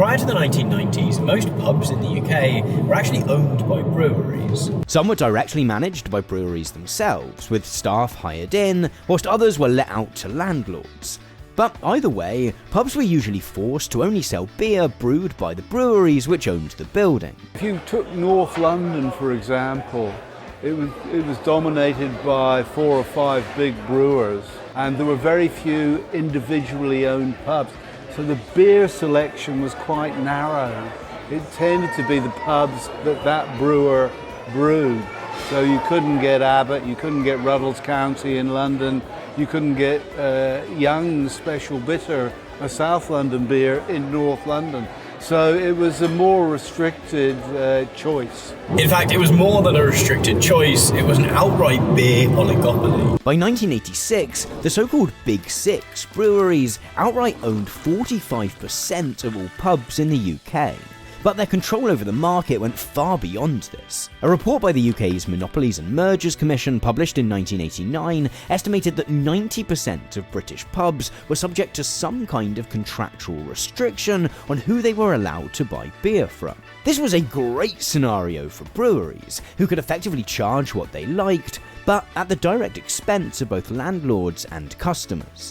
Prior to the 1990s, most pubs in the UK were actually owned by breweries. Some were directly managed by breweries themselves, with staff hired in, whilst others were let out to landlords. But either way, pubs were usually forced to only sell beer brewed by the breweries which owned the building. If you took North London, for example, it was dominated by 4 or 5 big brewers, and there were very few individually owned pubs. So the beer selection was quite narrow. It tended to be the pubs that brewer brewed. So you couldn't get Abbott, you couldn't get Ruddles County in London, you couldn't get Young's Special Bitter, a South London beer in North London. So it was a more restricted choice. In fact, it was more than a restricted choice, it was an outright beer oligopoly. By 1986, the so-called Big Six breweries outright owned 45% of all pubs in the UK. But their control over the market went far beyond this. A report by the UK's Monopolies and Mergers Commission, published in 1989, estimated that 90% of British pubs were subject to some kind of contractual restriction on who they were allowed to buy beer from. This was a great scenario for breweries, who could effectively charge what they liked, but at the direct expense of both landlords and customers.